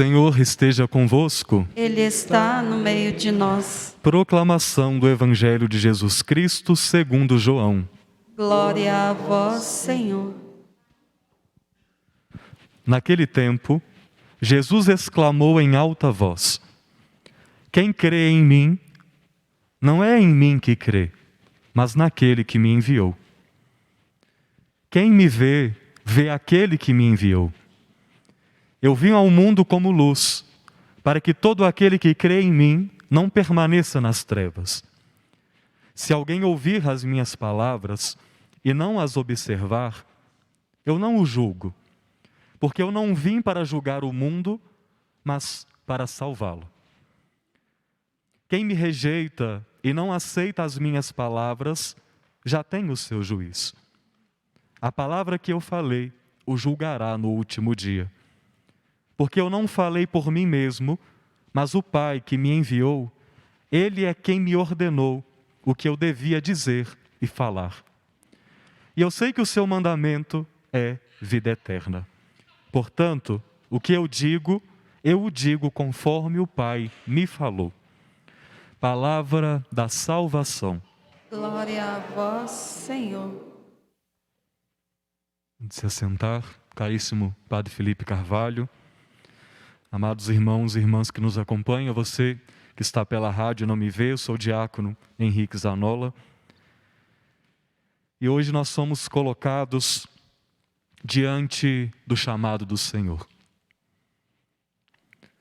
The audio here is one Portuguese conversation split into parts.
Senhor esteja convosco. Ele está no meio de nós. Proclamação do Evangelho de Jesus Cristo segundo João. Glória a vós, Senhor. Naquele tempo, Jesus exclamou em alta voz: Quem crê em mim, não é em mim que crê, mas naquele que me enviou. Quem me vê, vê aquele que me enviou. Eu vim ao mundo como luz, para que todo aquele que crê em mim não permaneça nas trevas. Se alguém ouvir as minhas palavras e não as observar, eu não o julgo, porque eu não vim para julgar o mundo, mas para salvá-lo. Quem me rejeita e não aceita as minhas palavras, já tem o seu juiz. A palavra que eu falei o julgará no último dia. Porque eu não falei por mim mesmo, mas o Pai que me enviou, Ele é quem me ordenou o que eu devia dizer e falar. E eu sei que o seu mandamento é vida eterna. Portanto, o que eu o digo conforme o Pai me falou. Palavra da salvação. Glória a vós, Senhor. De se assentar, caríssimo Padre Felipe Carvalho, amados irmãos e irmãs que nos acompanham, você que está pela rádio e não me vê, eu sou o diácono Henrique Zanola. E hoje nós somos colocados diante do chamado do Senhor.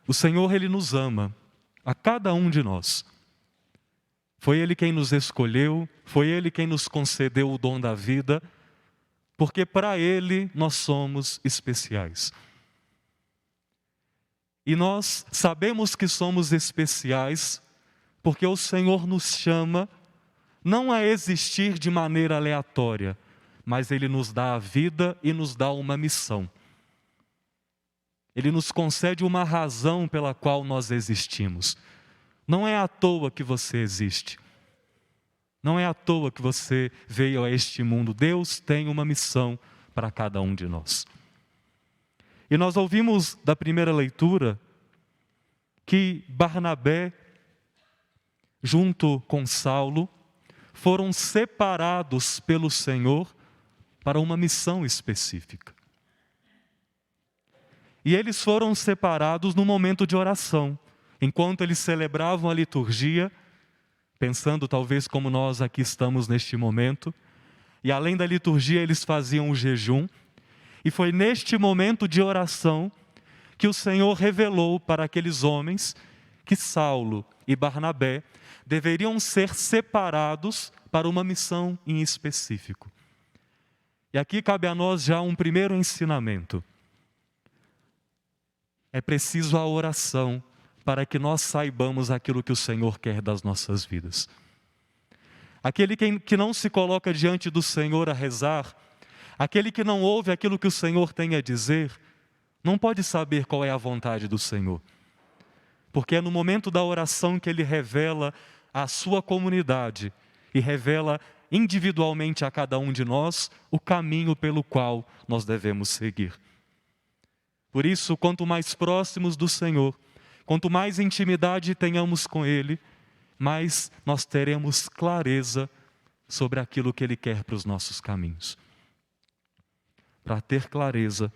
O Senhor, Ele nos ama, a cada um de nós. Foi Ele quem nos escolheu, foi Ele quem nos concedeu o dom da vida, porque para Ele nós somos especiais. E nós sabemos que somos especiais porque o Senhor nos chama não a existir de maneira aleatória, mas Ele nos dá a vida e nos dá uma missão. Ele nos concede uma razão pela qual nós existimos. Não é à toa que você existe. Não é à toa que você veio a este mundo. Deus tem uma missão para cada um de nós. E nós ouvimos da primeira leitura que Barnabé, junto com Saulo, foram separados pelo Senhor para uma missão específica. E eles foram separados no momento de oração, enquanto eles celebravam a liturgia, pensando talvez como nós aqui estamos neste momento, e além da liturgia eles faziam o jejum, e foi neste momento de oração que o Senhor revelou para aqueles homens que Saulo e Barnabé deveriam ser separados para uma missão em específico. E aqui cabe a nós já um primeiro ensinamento. É preciso a oração para que nós saibamos aquilo que o Senhor quer das nossas vidas. Aquele que não se coloca diante do Senhor a rezar, aquele que não ouve aquilo que o Senhor tem a dizer, não pode saber qual é a vontade do Senhor. Porque é no momento da oração que Ele revela à sua comunidade e revela individualmente a cada um de nós o caminho pelo qual nós devemos seguir. Por isso, quanto mais próximos do Senhor, quanto mais intimidade tenhamos com Ele, mais nós teremos clareza sobre aquilo que Ele quer para os nossos caminhos. Para ter clareza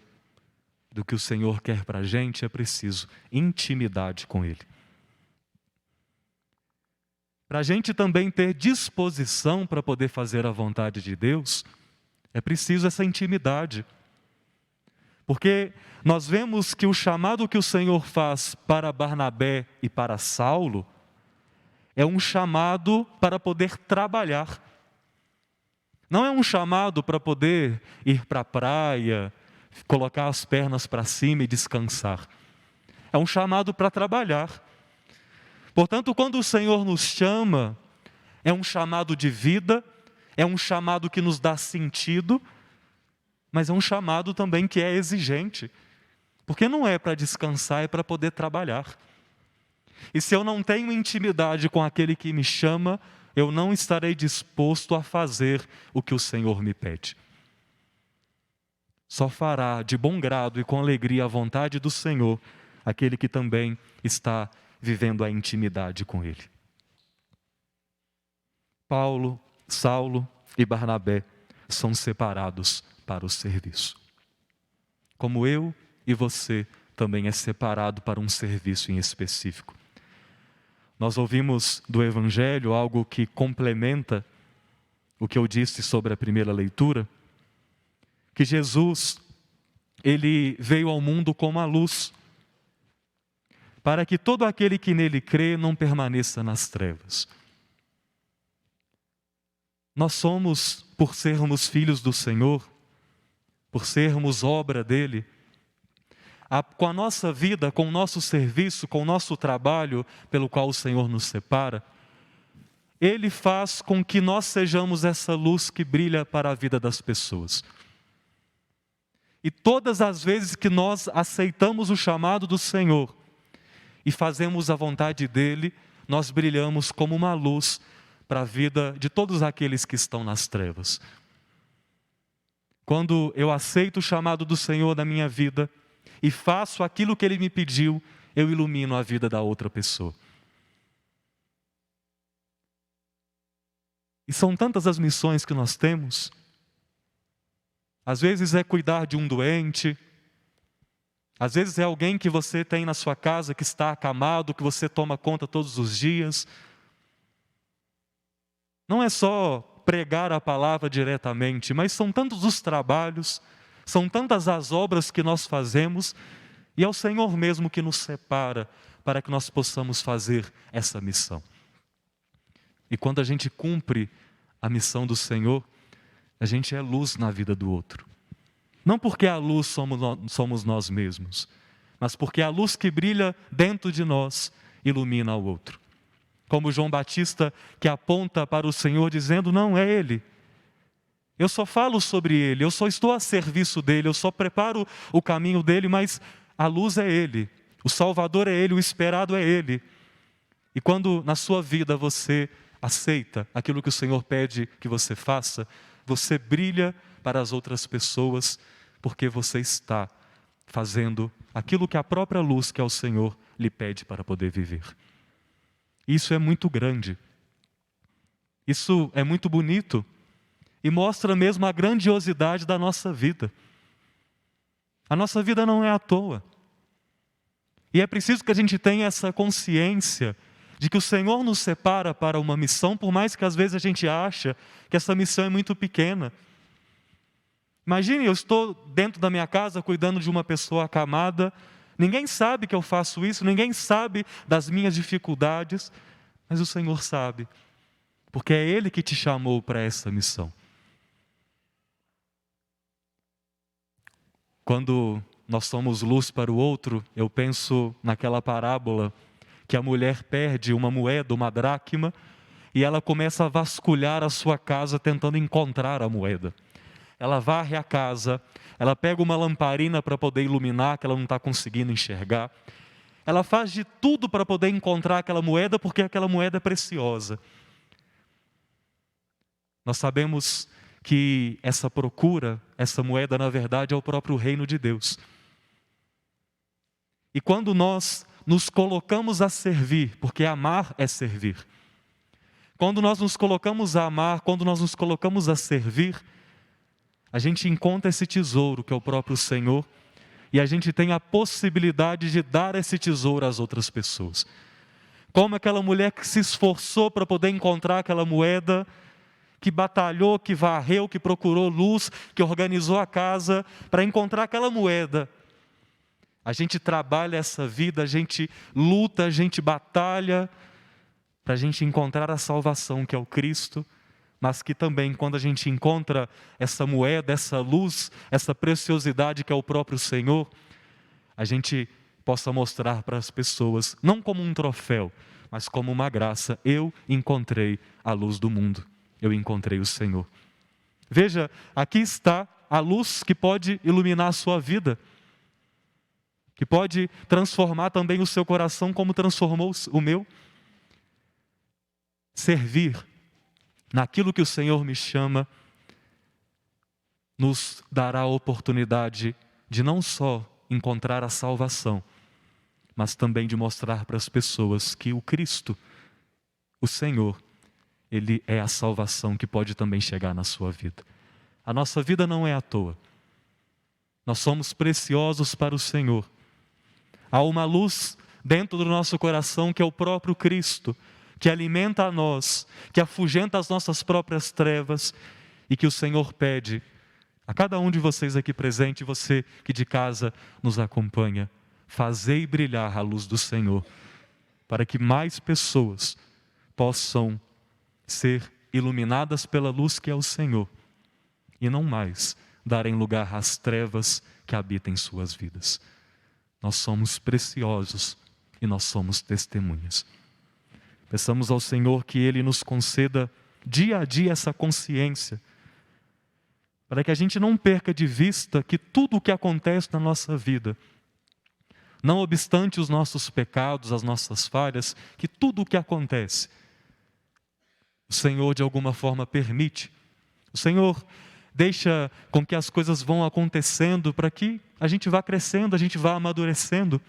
do que o Senhor quer para a gente, é preciso intimidade com Ele. Para a gente também ter disposição para poder fazer a vontade de Deus, é preciso essa intimidade. Porque nós vemos que o chamado que o Senhor faz para Barnabé e para Saulo é um chamado para poder trabalhar. Não é um chamado para poder ir para a praia, colocar as pernas para cima e descansar. É um chamado para trabalhar. Portanto, quando o Senhor nos chama, é um chamado de vida, é um chamado que nos dá sentido, mas é um chamado também que é exigente. Porque não é para descansar, é para poder trabalhar. E se eu não tenho intimidade com aquele que me chama, eu não estarei disposto a fazer o que o Senhor me pede. Só fará de bom grado e com alegria a vontade do Senhor aquele que também está vivendo a intimidade com Ele. Paulo, Saulo e Barnabé são separados para o serviço. Como eu e você também é separado para um serviço em específico. Nós ouvimos do Evangelho algo que complementa o que eu disse sobre a primeira leitura, que Jesus, Ele veio ao mundo como a luz, para que todo aquele que nele crê não permaneça nas trevas. Nós somos, por sermos filhos do Senhor, por sermos obra dEle, com a nossa vida, com o nosso serviço, com o nosso trabalho pelo qual o Senhor nos separa, Ele faz com que nós sejamos essa luz que brilha para a vida das pessoas. E todas as vezes que nós aceitamos o chamado do Senhor e fazemos a vontade dEle, nós brilhamos como uma luz para a vida de todos aqueles que estão nas trevas. Quando eu aceito o chamado do Senhor na minha vida e faço aquilo que Ele me pediu, eu ilumino a vida da outra pessoa. E são tantas as missões que nós temos. Às vezes é cuidar de um doente, às vezes é alguém que você tem na sua casa que está acamado, que você toma conta todos os dias. Não é só pregar a palavra diretamente, mas são tantos os trabalhos, são tantas as obras que nós fazemos, e é o Senhor mesmo que nos separa para que nós possamos fazer essa missão. E quando a gente cumpre a missão do Senhor, a gente é luz na vida do outro. Não porque a luz somos nós mesmos, mas porque a luz que brilha dentro de nós ilumina o outro. Como João Batista, que aponta para o Senhor dizendo, não, é Ele. Eu só falo sobre Ele, eu só estou a serviço dEle, eu só preparo o caminho dEle, mas a luz é Ele, o Salvador é Ele, o esperado é Ele. E quando na sua vida você aceita aquilo que o Senhor pede que você faça, você brilha para as outras pessoas, porque você está fazendo aquilo que a própria luz, que é o Senhor, lhe pede para poder viver. Isso é muito grande. Isso é muito bonito e mostra mesmo a grandiosidade da nossa vida. A nossa vida não é à toa. E é preciso que a gente tenha essa consciência de que o Senhor nos separa para uma missão, por mais que às vezes a gente acha que essa missão é muito pequena. Imagine, eu estou dentro da minha casa cuidando de uma pessoa acamada, ninguém sabe que eu faço isso, ninguém sabe das minhas dificuldades, mas o Senhor sabe, porque é Ele que te chamou para essa missão. Quando nós somos luz para o outro, eu penso naquela parábola que a mulher perde uma moeda, uma dracma, e ela começa a vasculhar a sua casa tentando encontrar a moeda. Ela varre a casa, ela pega uma lamparina para poder iluminar, que ela não está conseguindo enxergar. Ela faz de tudo para poder encontrar aquela moeda, porque aquela moeda é preciosa. Nós sabemos que essa procura, essa moeda, na verdade, é o próprio reino de Deus. E quando nós nos colocamos a servir, porque amar é servir. Quando nós nos colocamos a amar, quando nós nos colocamos a servir, a gente encontra esse tesouro que é o próprio Senhor e a gente tem a possibilidade de dar esse tesouro às outras pessoas. Como aquela mulher que se esforçou para poder encontrar aquela moeda, que batalhou, que varreu, que procurou luz, que organizou a casa para encontrar aquela moeda. A gente trabalha essa vida, a gente luta, a gente batalha para a gente encontrar a salvação que é o Cristo, mas que também quando a gente encontra essa moeda, essa luz, essa preciosidade que é o próprio Senhor, a gente possa mostrar para as pessoas, não como um troféu, mas como uma graça. Eu encontrei a luz do mundo, eu encontrei o Senhor. Veja, aqui está a luz que pode iluminar a sua vida, que pode transformar também o seu coração como transformou o meu. Servir naquilo que o Senhor me chama, nos dará a oportunidade de não só encontrar a salvação, mas também de mostrar para as pessoas que o Cristo, o Senhor, Ele é a salvação que pode também chegar na sua vida. A nossa vida não é à toa. Nós somos preciosos para o Senhor. Há uma luz dentro do nosso coração que é o próprio Cristo, que alimenta a nós, que afugenta as nossas próprias trevas e que o Senhor pede a cada um de vocês aqui presente, você que de casa nos acompanha, fazei brilhar a luz do Senhor, para que mais pessoas possam ser iluminadas pela luz que é o Senhor, e não mais darem lugar às trevas que habitam em suas vidas. Nós somos preciosos e nós somos testemunhas. Peçamos ao Senhor que Ele nos conceda dia a dia essa consciência, para que a gente não perca de vista que tudo o que acontece na nossa vida, não obstante os nossos pecados, as nossas falhas, que tudo o que acontece, o Senhor de alguma forma permite. O Senhor deixa com que as coisas vão acontecendo para que a gente vá crescendo, a gente vá amadurecendo.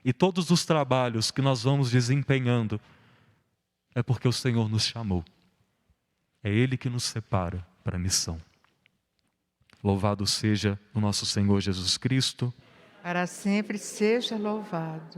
E todos os trabalhos que nós vamos desempenhando é porque o Senhor nos chamou. É Ele que nos separa para a missão. Louvado seja o nosso Senhor Jesus Cristo. Para sempre seja louvado.